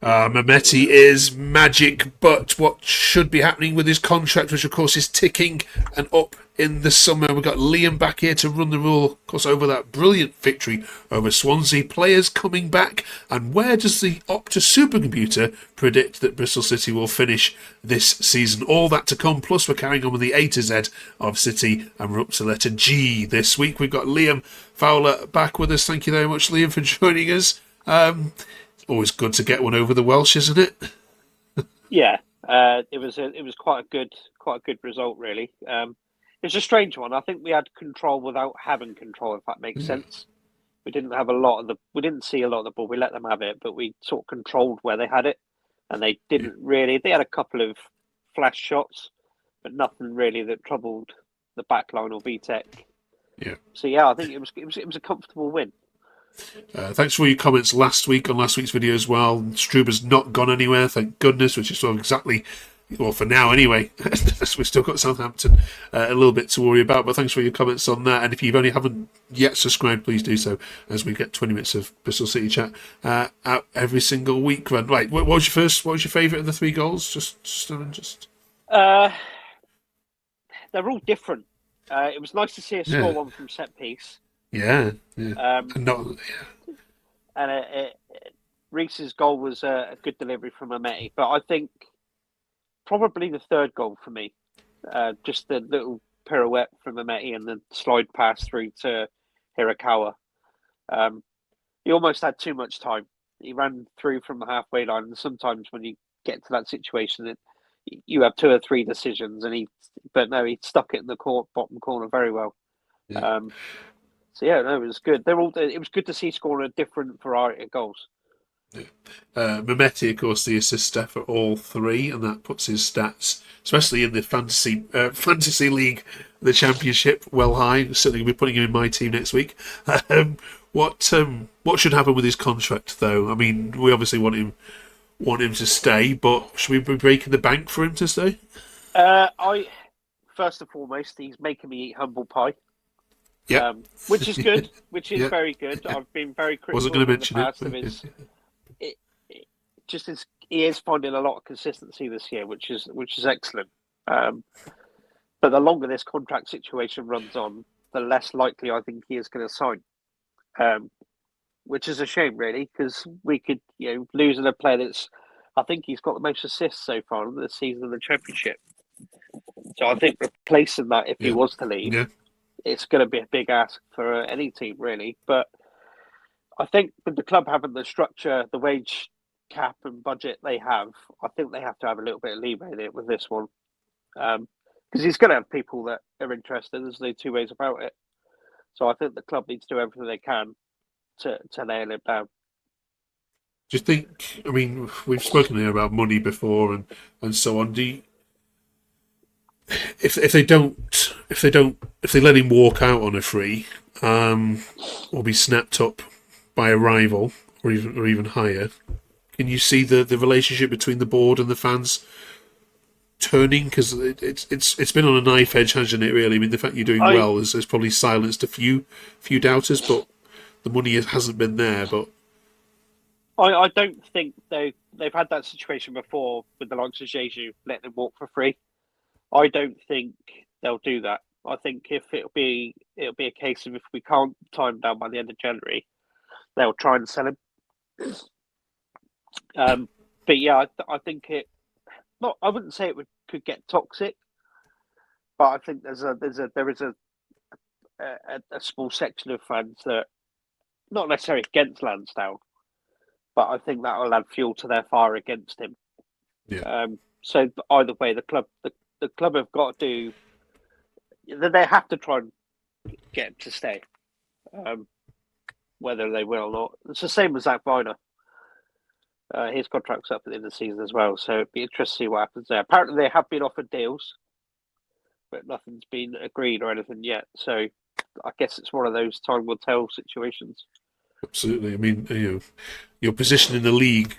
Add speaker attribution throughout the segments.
Speaker 1: Mehmeti is magic, but what should be happening with his contract, which of course is ticking and up in the summer. We've got Liam back here to run the rule, of course, over that brilliant victory over Swansea. Players coming back, and where does the Opta supercomputer predict that Bristol City will finish this season? All that to come, plus we're carrying on with the A to Z of City, and we're up to letter G this week. We've got Liam Fowler back with us. Thank you very much, Liam, for joining us. Always good to get one over the Welsh, isn't it?
Speaker 2: Yeah, it was quite a good result, really. It's a strange one. I think we had control without having control, if that makes sense. We didn't see a lot of the ball. We let them have it, but we sort of controlled where they had it, and they didn't really. They had a couple of flash shots, but nothing really that troubled the back line or VTech.
Speaker 1: Yeah.
Speaker 2: So yeah, I think it was a comfortable win.
Speaker 1: Thanks for all your comments last week on last week's video as well. Struber's not gone anywhere, thank goodness, which is sort of exactly, well, for now anyway. We've still got Southampton a little bit to worry about, but thanks for your comments on that. And if you haven't yet subscribed, please do so, as we get 20 minutes of Bristol City chat out every single week. Right, what was your favourite of the 3 goals?
Speaker 2: They're all different. It was nice to see us score one from set piece.
Speaker 1: Yeah.
Speaker 2: And Reese's goal was a good delivery from Mehmeti, but I think probably the third goal for me, just the little pirouette from Mehmeti and the slide pass through to Hirakawa. He almost had too much time. He ran through from the halfway line, and sometimes when you get to that situation, you have 2 or 3 decisions, he stuck it in the bottom corner very well.
Speaker 1: Yeah.
Speaker 2: So yeah, no, it was good. It was good to see scoring a different variety of goals.
Speaker 1: Yeah. Mehmeti, of course, the assist for all 3, and that puts his stats, especially in the fantasy league, the championship, well high. Certainly, we'll be putting him in my team next week. What should happen with his contract, though? I mean, we obviously want him to stay, but should we be breaking the bank for him to stay?
Speaker 2: First and foremost, he's making me eat humble pie.
Speaker 1: Yeah,
Speaker 2: which is good. Which is very good. Yeah. I've been very critical.
Speaker 1: Wasn't going to mention
Speaker 2: it. He is finding a lot of consistency this year, which is excellent. But the longer this contract situation runs on, the less likely I think he is going to sign. Which is a shame, really, because we could, losing a player that's, I think he's got the most assists so far in the season of the championship. So I think replacing that, if he was to leave, it's going to be a big ask for any team, really. But I think with the club having the structure, the wage cap and budget they have, I think they have to have a little bit of leeway in it with this one. Because he's going to have people that are interested. There's no 2 ways about it. So I think the club needs to do everything they can to nail it down.
Speaker 1: Do you think, I mean, we've spoken here about money before and so on. If they let him walk out on a free, or be snapped up by a rival, or even higher, can you see the relationship between the board and the fans turning? Because it's been on a knife edge, hasn't it? Really, I mean, the fact you're doing well has probably silenced a few doubters, but the money hasn't been there. But
Speaker 2: I don't think they've had that situation before with the likes of Jeju letting them walk for free. I don't think they'll do that. I think if it'll be a case of if we can't tie him down by the end of January, they'll try and sell him. But yeah, I think it. Not, I wouldn't say it could get toxic, but I think there is a small section of fans that not necessarily against Lansdowne, but I think that will add fuel to their fire against him.
Speaker 1: Yeah.
Speaker 2: So either way, the club have got to do. They have to try and get him to stay, whether they will or not. It's the same as Zach Viner. His contract's up at the end of the season as well, so it'd be interesting to see what happens there. Apparently, they have been offered deals, but nothing's been agreed or anything yet. So I guess it's one of those time will tell situations.
Speaker 1: Absolutely. I mean, your position in the league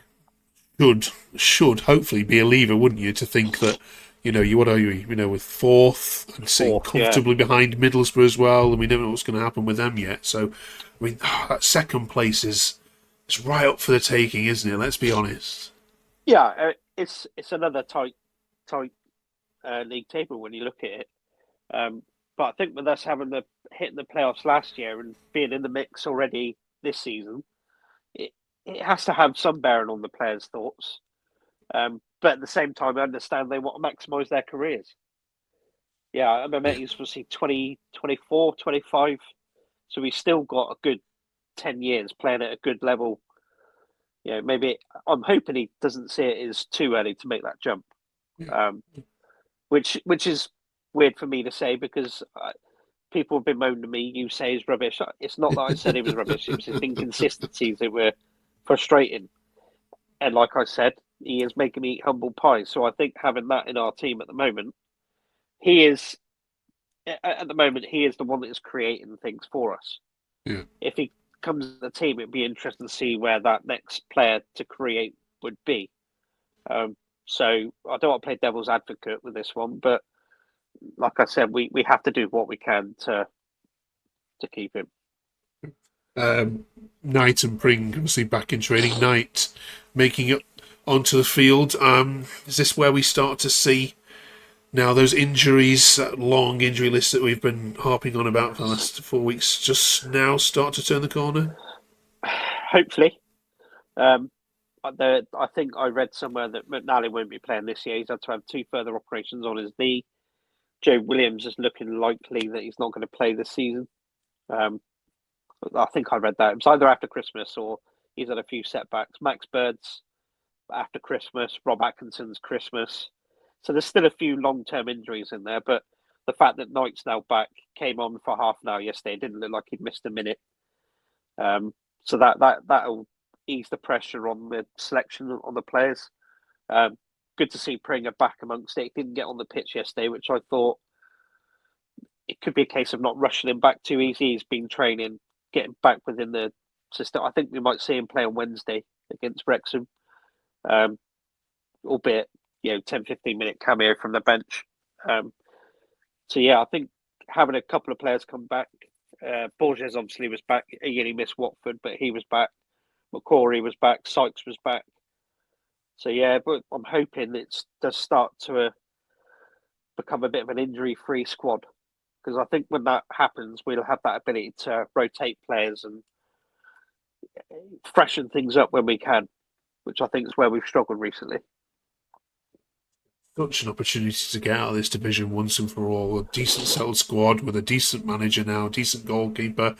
Speaker 1: should hopefully be a lever, wouldn't you? To think that, what are you? With 4th and sitting comfortably behind Middlesbrough as well, and we never know what's going to happen with them yet. So, I mean, that second place is it's right up for the taking, isn't it? Let's be honest.
Speaker 2: Yeah, it's another tight league table when you look at it. But I think with us having hitting the playoffs last year and being in the mix already this season, it has to have some bearing on the players' thoughts. But at the same time, I understand they want to maximise their careers. Yeah, Mehmeti's obviously 20, 24, 25. So he's still got a good 10 years playing at a good level. Maybe I'm hoping he doesn't see it as too early to make that jump. Which is weird for me to say because people have been moaning to me, you say he's rubbish. It's not that I said he was rubbish, it was his inconsistencies that were frustrating. And like I said, he is making me eat humble pie. So I think having that in our team at the moment, he is the one that is creating things for us.
Speaker 1: Yeah.
Speaker 2: If he comes to the team, it'd be interesting to see where that next player to create would be. So I don't want to play devil's advocate with this one, but like I said, we have to do what we can to keep him.
Speaker 1: Knight and Pring obviously back in training. Knight making it onto the field. Is this where we start to see now those injuries, that long injury list that we've been harping on about for the last 4 weeks, just now start to turn the corner?
Speaker 2: Hopefully. I think I read somewhere that McNally won't be playing this year. He's had to have 2 further operations on his knee. Joe Williams is looking likely that he's not going to play this season. I think I read that. It was either after Christmas or he's had a few setbacks. Max Bird's after Christmas. Rob Atkinson's Christmas. So there's still a few long-term injuries in there. But the fact that Knight's now back, came on for half an hour yesterday, it didn't look like he'd missed a minute. So that'll ease the pressure on the selection on the players. Good to see Pringer back amongst it. He didn't get on the pitch yesterday, which I thought it could be a case of not rushing him back too easy. He's been training, getting back within the system. I think we might see him play on Wednesday against Wrexham, albeit 10-15 minute cameo from the bench. So yeah, I think having a couple of players come back. Borges obviously was back. He only missed Watford, but he was back. McCrory was back. Sykes was back. So yeah, but I'm hoping it does start to become a bit of an injury-free squad, because I think when that happens, we'll have that ability to rotate players and freshen things up when we can, which I think is where we've struggled recently.
Speaker 1: Such an opportunity to get out of this division once and for all. A decent settled squad with a decent manager now, decent goalkeeper.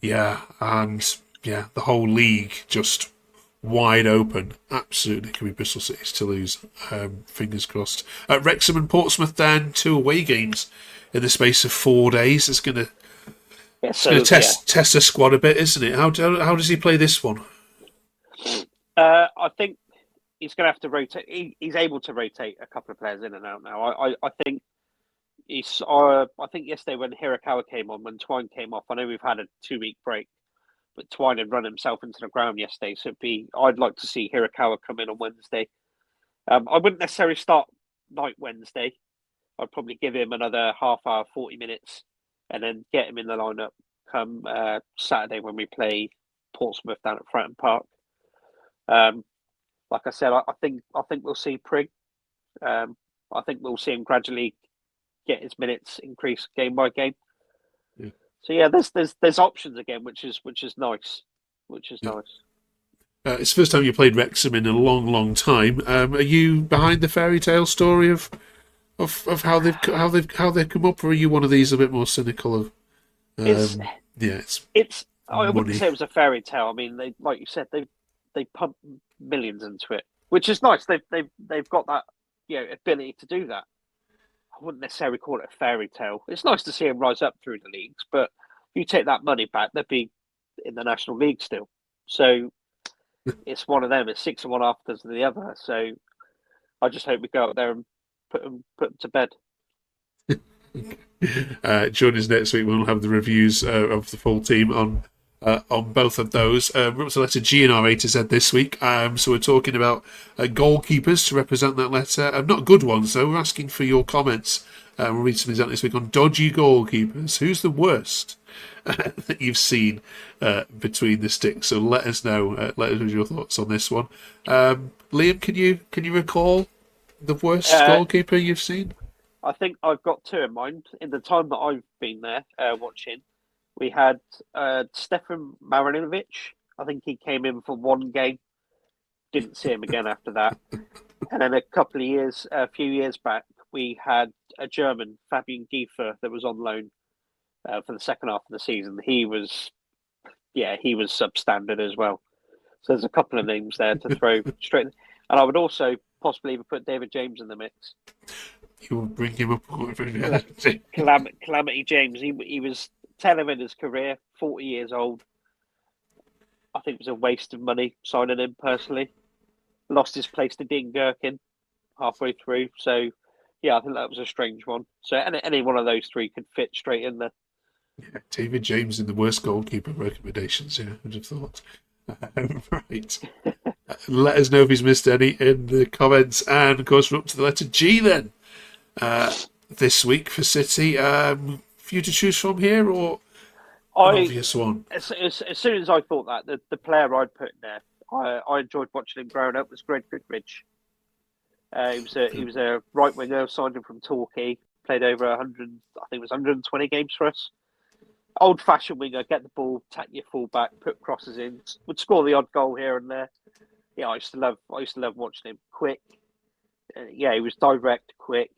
Speaker 1: Yeah, and yeah, the whole league just wide open. Absolutely could be Bristol City's to lose. Fingers crossed. Wrexham and Portsmouth then, 2 away games in the space of 4 days. It's going to test the squad a bit, isn't it? How does he play this one?
Speaker 2: I think he's going to have to rotate. He's able to rotate a couple of players in and out now. I think I think yesterday when Hirakawa came on, when Twine came off, I know we've had a 2-week break, but Twine had run himself into the ground yesterday. So I'd like to see Hirakawa come in on Wednesday. I wouldn't necessarily start Knight Wednesday. I'd probably give him another half hour, 40 minutes, and then get him in the lineup come Saturday when we play Portsmouth down at Fratton Park. Like I said, I think we'll see Prig. I think we'll see him gradually get his minutes increase game by game. Yeah. So yeah, there's options again, which is nice. Nice.
Speaker 1: It's the first time you played Wrexham in a long, long time. Are you behind the fairy tale story of how they've come up, or are you one of these a bit more cynical of?
Speaker 2: It's. I wouldn't say it was a fairy tale. I mean, they, like you said, they pumped millions into it, which is nice. They've got that ability to do that. I wouldn't necessarily call it a fairy tale. It's nice to see them rise up through the leagues, but if you take that money back, they'd be in the National League still. So it's one of them. It's 6 of one, half dozen of the other. So I just hope we go out there and put them to bed.
Speaker 1: Join us next week. We'll have the reviews of the full team on both of those. We're up to letter G in our A to Z this week. So we're talking about goalkeepers to represent that letter. Not good ones, though. We're asking for your comments. We'll read some of that this week on dodgy goalkeepers. Who's the worst? that you've seen between the sticks. So let us know. Let us know your thoughts on this one. Liam, can you recall the worst goalkeeper you've seen?
Speaker 2: I think I've got two in mind. In the time that I've been there watching, we had Stefan Marinovic. I think he came in for one game. Didn't see him again after that. And then a few years back, we had a German, Fabian Giefer, that was on loan for the second half of the season. He was substandard as well. So there's a couple of names there to throw straight. And I would also possibly even put David James in the mix.
Speaker 1: You will bring him up.
Speaker 2: Calamity James. He was 10th in his career, 40 years old. I think it was a waste of money signing him personally. Lost his place to Dean Gherkin halfway through. So, yeah, I think that was a strange one. So any one of those three could fit straight in there.
Speaker 1: Yeah, David James in the worst goalkeeper recommendations, yeah, I'd have thought. Right. Let us know if he's missed any in the comments. And, of course, we're up to the letter G then. This week for City. For you to choose from here, or an obvious one?
Speaker 2: As soon as I thought that, the player I'd put in there, I enjoyed watching him growing up, was Greg Goodridge. He was a right winger, signed him from Torquay, played over 100, I think it was 120 games for us. Old fashioned winger, get the ball, tap your full back, put crosses in, would score the odd goal here and there. Yeah, I used to love watching him. Quick, he was direct, quick.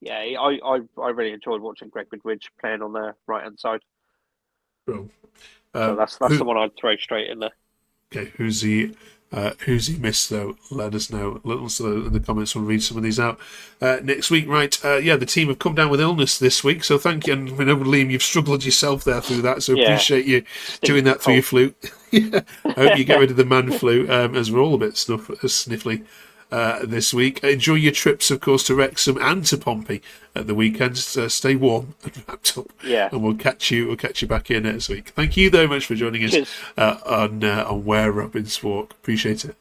Speaker 2: Yeah, I really enjoyed watching Greg Goodridge playing on the right hand side.
Speaker 1: Bro.
Speaker 2: So that's the one I'd throw straight in there.
Speaker 1: Okay, who's he missed though? Let us know. In the comments, we'll read some of these out next week. Right, the team have come down with illness this week, so thank you. And I know, Liam, you've struggled yourself there through that, so appreciate you doing that through your flu. I hope you get rid of the man flu, as we're all a bit sniffly this week. Enjoy your trips, of course, to Wrexham and to Pompey at the weekend. Stay warm and wrapped up.
Speaker 2: Yeah.
Speaker 1: And we'll catch you back here next week. Thank you very much for joining us on Where Robins Walk. Appreciate it.